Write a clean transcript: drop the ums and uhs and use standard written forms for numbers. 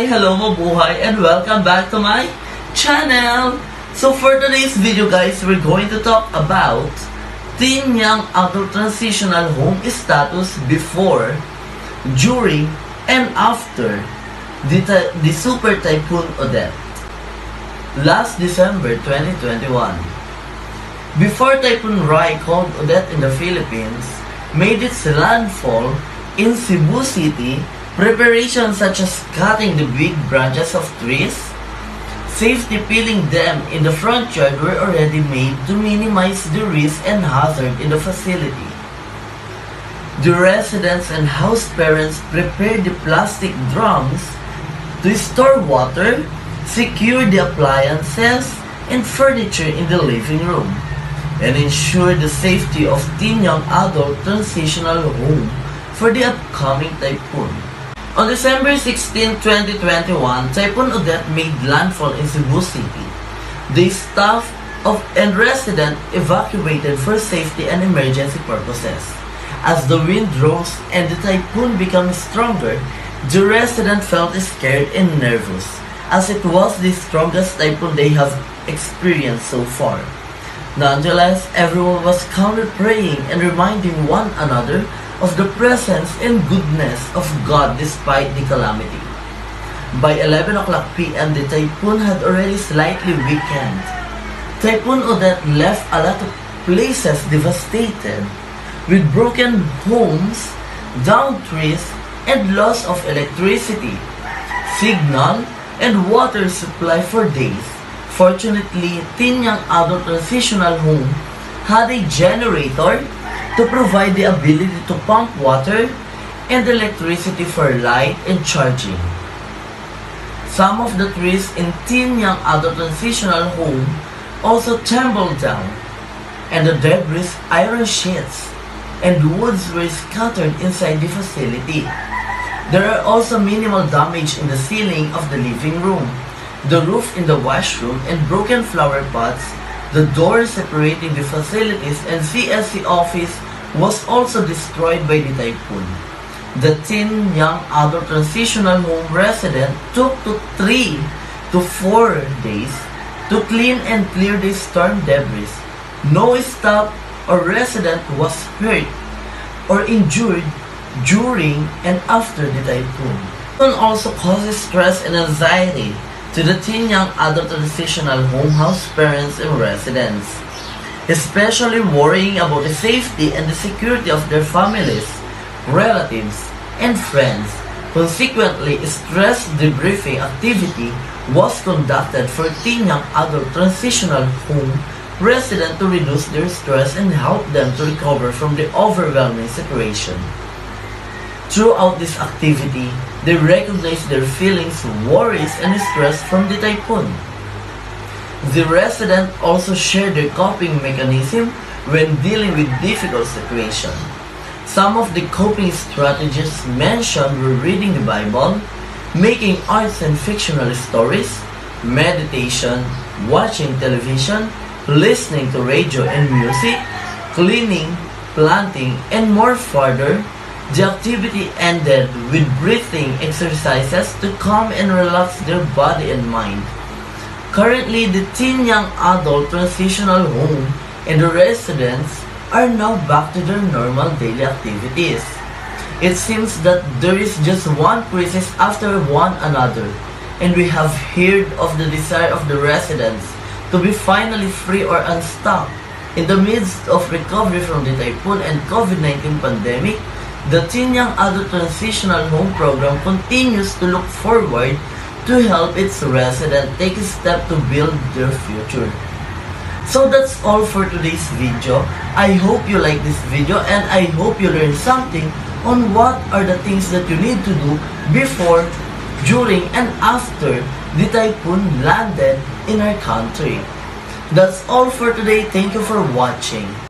Hi, hello mabuhay, and welcome back to my channel! So for today's video guys, we're going to talk about teen young adult transitional home status before, during, and after the Super Typhoon Odette. Last December 2021. Before Typhoon Rai called Odette in the Philippines made its landfall in Cebu City, preparations such as cutting the big branches of trees, safety peeling them in the front yard were already made to minimize the risk and hazard in the facility. The residents and house parents prepared the plastic drums to store water, secure the appliances and furniture in the living room, and ensure the safety of teen young adult transitional home for the upcoming typhoon. On December 16, 2021, Typhoon Odette made landfall in Cebu City. The staff and residents evacuated for safety and emergency purposes. As the wind rose and the typhoon became stronger, the residents felt scared and nervous, as it was the strongest typhoon they have experienced so far. Nonetheless, everyone was calmly praying and reminding one another of the presence and goodness of God despite the calamity. By 11 o'clock p.m., the typhoon had already slightly weakened. Typhoon Odette left a lot of places devastated, with broken homes, downed trees, and loss of electricity, signal, and water supply for days. Fortunately, teen young adult transitional home had a generator to provide the ability to pump water and electricity for light and charging. Some of the trees in teen young adult transitional home also tumbled down, and the debris, iron sheets, and woods were scattered inside the facility. There are also minimal damage in the ceiling of the living room, the roof in the washroom, and broken flower pots. The door separating the facilities and CSC office was also destroyed by the typhoon. The teen young adult transitional home resident took 3 to 4 days to clean and clear the storm debris. No staff or resident was hurt or injured during and after the typhoon. It also causes stress and anxiety to the teen young adult transitional home house parents and residents, especially worrying about the safety and the security of their families, relatives, and friends. Consequently, stress debriefing activity was conducted for teen young adult transitional home residents to reduce their stress and help them to recover from the overwhelming situation. Throughout this activity, they recognize their feelings, worries, and stress from the typhoon. The residents also share their coping mechanism when dealing with difficult situations. Some of the coping strategies mentioned were reading the Bible, making arts and fictional stories, meditation, watching television, listening to radio and music, cleaning, planting, and more further. The activity ended with breathing exercises to calm and relax their body and mind. Currently, the teen young adult transitional home and the residents are now back to their normal daily activities. It seems that there is just one crisis after one another, and we have heard of the desire of the residents to be finally free or unstuck. In the midst of recovery from the typhoon and COVID-19 pandemic, the Teen Young Adult Transitional Home Program continues to look forward to help its residents take a step to build their future. So that's all for today's video. I hope you like this video and I hope you learned something on what are the things that you need to do before, during, and after the typhoon landed in our country. That's all for today. Thank you for watching.